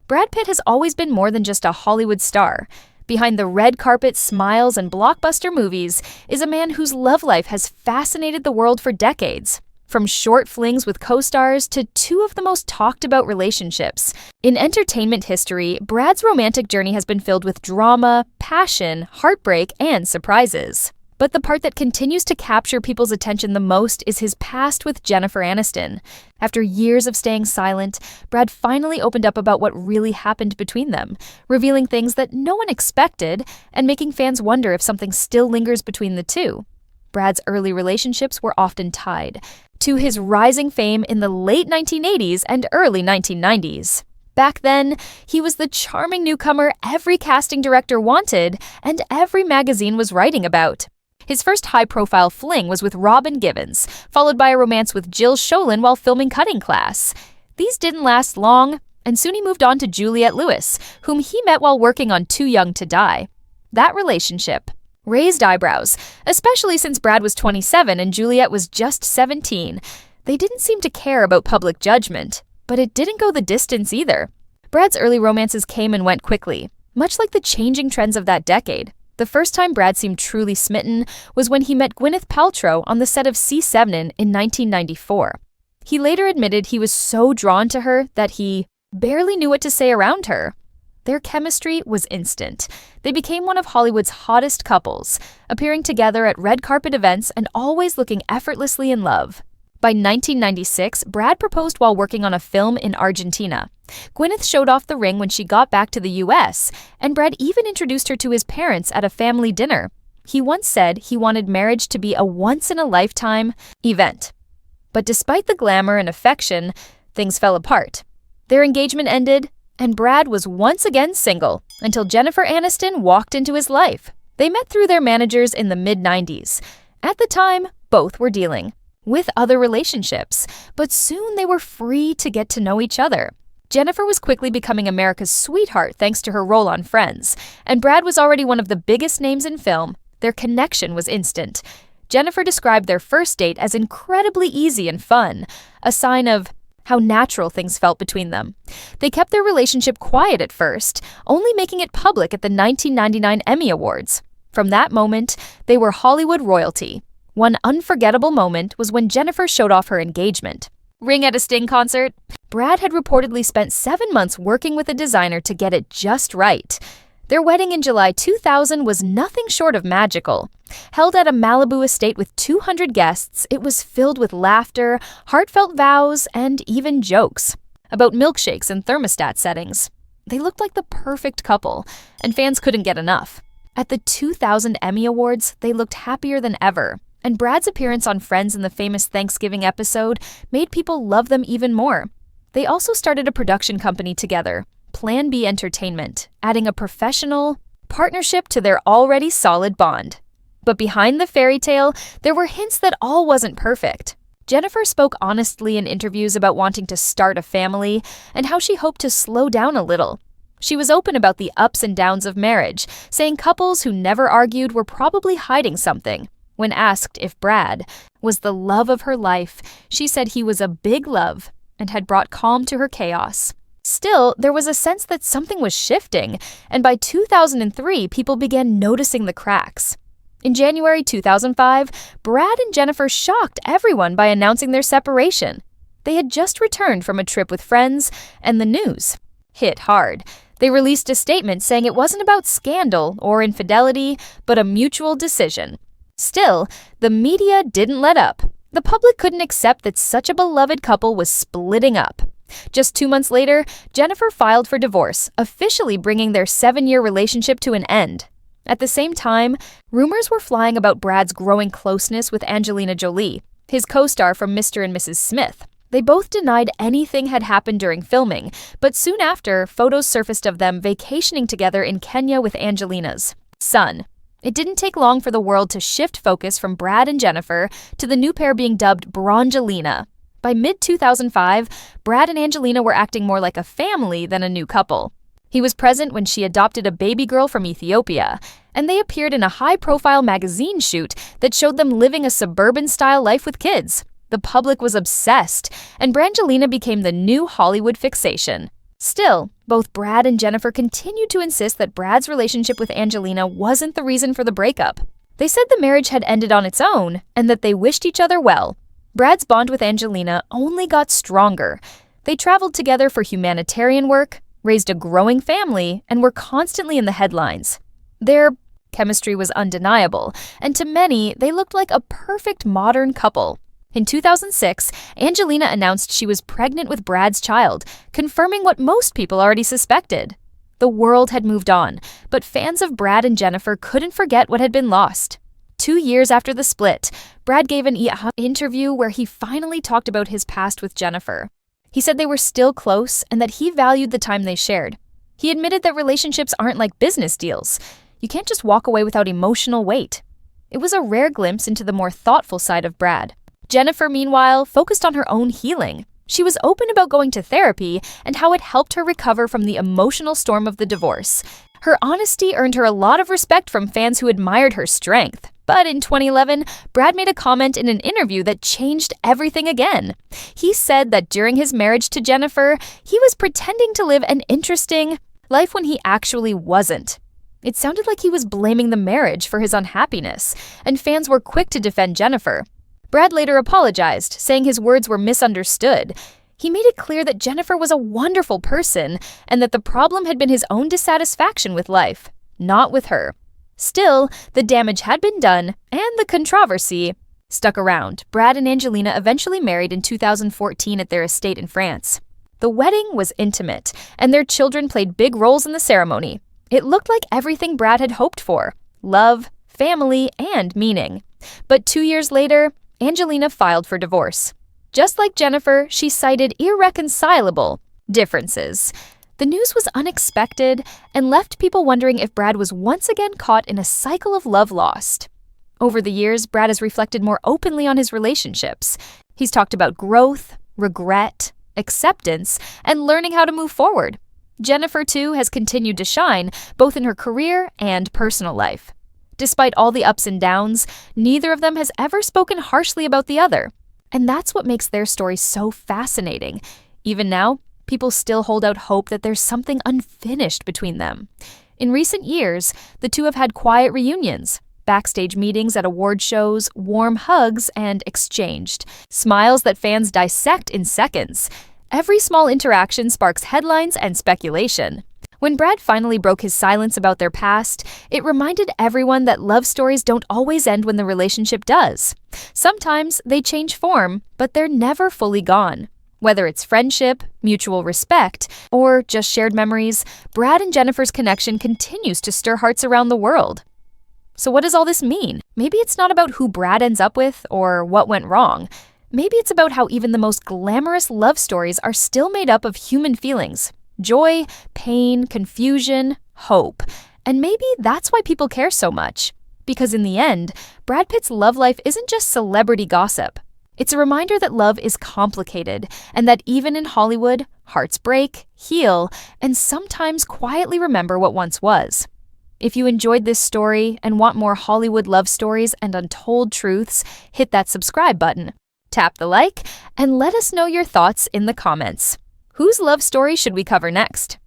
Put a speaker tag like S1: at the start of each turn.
S1: Brad Pitt has always been more than just a Hollywood star. Behind the red carpet smiles and blockbuster movies is a man whose love life has fascinated the world for decades. From short flings with co-stars to two of the most talked about relationships. In entertainment history, Brad's romantic journey has been filled with drama, passion, heartbreak, and surprises. But the part that continues to capture people's attention the most is his past with Jennifer Aniston. After years of staying silent, Brad finally opened up about what really happened between them, revealing things that no one expected and making fans wonder if something still lingers between the two. Brad's early relationships were often tied to his rising fame in the late 1980s and early 1990s. Back then, he was the charming newcomer every casting director wanted and every magazine was writing about. His first high-profile fling was with Robin Givens, followed by a romance with Jill Sholin while filming Cutting Class. These didn't last long, and soon he moved on to Juliette Lewis, whom he met while working on Too Young to Die. That relationship raised eyebrows, especially since Brad was 27 and Juliette was just 17. They didn't seem to care about public judgment, but it didn't go the distance either. Brad's early romances came and went quickly, much like the changing trends of that decade. The first time Brad seemed truly smitten was when he met Gwyneth Paltrow on the set of C7 in 1994. He later admitted he was so drawn to her that he barely knew what to say around her. Their chemistry was instant. They became one of Hollywood's hottest couples, appearing together at red carpet events and always looking effortlessly in love. By 1996, Brad proposed while working on a film in Argentina. Gwyneth showed off the ring when she got back to the US, and Brad even introduced her to his parents at a family dinner. He once said he wanted marriage to be a once-in-a-lifetime event. But despite the glamour and affection, things fell apart. Their engagement ended, and Brad was once again single until Jennifer Aniston walked into his life. They met through their managers in the mid-90s. At the time, both were dealing with other relationships, but soon they were free to get to know each other. Jennifer was quickly becoming America's sweetheart thanks to her role on Friends, and Brad was already one of the biggest names in film. Their connection was instant. Jennifer described their first date as incredibly easy and fun, a sign of how natural things felt between them. They kept their relationship quiet at first, only making it public at the 1999 Emmy Awards. From that moment, they were Hollywood royalty. One unforgettable moment was when Jennifer showed off her engagement. Ring at a Sting concert? Brad had reportedly spent 7 months working with a designer to get it just right. Their wedding in July 2000 was nothing short of magical. Held at a Malibu estate with 200 guests, it was filled with laughter, heartfelt vows, and even jokes about milkshakes and thermostat settings. They looked like the perfect couple, and fans couldn't get enough. At the 2000 Emmy Awards, they looked happier than ever, and Brad's appearance on Friends in the famous Thanksgiving episode made people love them even more. They also started a production company together, Plan B Entertainment, adding a professional partnership to their already solid bond. But behind the fairy tale, there were hints that all wasn't perfect. Jennifer spoke honestly in interviews about wanting to start a family and how she hoped to slow down a little. She was open about the ups and downs of marriage, saying couples who never argued were probably hiding something. When asked if Brad was the love of her life, she said he was a big love and had brought calm to her chaos. Still, there was a sense that something was shifting, and by 2003, people began noticing the cracks. In January 2005, Brad and Jennifer shocked everyone by announcing their separation. They had just returned from a trip with friends, and the news hit hard. They released a statement saying it wasn't about scandal or infidelity, but a mutual decision. Still, the media didn't let up. The public couldn't accept that such a beloved couple was splitting up. Just 2 months later, Jennifer filed for divorce, officially bringing their 7-year relationship to an end. At the same time, rumors were flying about Brad's growing closeness with Angelina Jolie, his co-star from Mr. and Mrs. Smith. They both denied anything had happened during filming, but soon after, photos surfaced of them vacationing together in Kenya with Angelina's son. It didn't take long for the world to shift focus from Brad and Jennifer to the new pair being dubbed Brangelina. By mid-2005, Brad and Angelina were acting more like a family than a new couple. He was present when she adopted a baby girl from Ethiopia, and they appeared in a high-profile magazine shoot that showed them living a suburban-style life with kids. The public was obsessed, and Brangelina became the new Hollywood fixation. Still, Both Brad and Jennifer continued to insist that Brad's relationship with Angelina wasn't the reason for the breakup. They said the marriage had ended on its own and that they wished each other well. Brad's bond with Angelina only got stronger. They traveled together for humanitarian work, raised a growing family, and were constantly in the headlines. Their chemistry was undeniable, and to many, they looked like a perfect modern couple. In 2006, Angelina announced she was pregnant with Brad's child, confirming what most people already suspected. The world had moved on, but fans of Brad and Jennifer couldn't forget what had been lost. 2 years after the split, Brad gave an interview where he finally talked about his past with Jennifer. He said they were still close and that he valued the time they shared. He admitted that relationships aren't like business deals. You can't just walk away without emotional weight. It was a rare glimpse into the more thoughtful side of Brad. Jennifer, meanwhile, focused on her own healing. She was open about going to therapy and how it helped her recover from the emotional storm of the divorce. Her honesty earned her a lot of respect from fans who admired her strength. But in 2011, Brad made a comment in an interview that changed everything again. He said that during his marriage to Jennifer, he was pretending to live an interesting life when he actually wasn't. It sounded like he was blaming the marriage for his unhappiness, and fans were quick to defend Jennifer. Brad later apologized, saying his words were misunderstood. He made it clear that Jennifer was a wonderful person and that the problem had been his own dissatisfaction with life, not with her. Still, the damage had been done, and the controversy stuck around. Brad and Angelina eventually married in 2014 at their estate in France. The wedding was intimate, and their children played big roles in the ceremony. It looked like everything Brad had hoped for: love, family, and meaning. But 2 years later, Angelina filed for divorce. Just like Jennifer, she cited irreconcilable differences. The news was unexpected and left people wondering if Brad was once again caught in a cycle of love lost. Over the years, Brad has reflected more openly on his relationships. He's talked about growth, regret, acceptance, and learning how to move forward. Jennifer, too, has continued to shine, both in her career and personal life. Despite all the ups and downs, neither of them has ever spoken harshly about the other. And that's what makes their story so fascinating. Even now, people still hold out hope that there's something unfinished between them. In recent years, the two have had quiet reunions, backstage meetings at award shows, warm hugs, and exchanged smiles that fans dissect in seconds. Every small interaction sparks headlines and speculation. When Brad finally broke his silence about their past, it reminded everyone that love stories don't always end when the relationship does. Sometimes they change form, but they're never fully gone. Whether it's friendship, mutual respect, or just shared memories, Brad and Jennifer's connection continues to stir hearts around the world. So what does all this mean? Maybe it's not about who Brad ends up with or what went wrong. Maybe it's about how even the most glamorous love stories are still made up of human feelings: joy, pain, confusion, hope. And maybe that's why people care so much. Because in the end, Brad Pitt's love life isn't just celebrity gossip. It's a reminder that love is complicated, and that even in Hollywood, hearts break, heal, and sometimes quietly remember what once was. If you enjoyed this story and want more Hollywood love stories and untold truths, hit that subscribe button, tap the like, and let us know your thoughts in the comments. Whose love story should we cover next?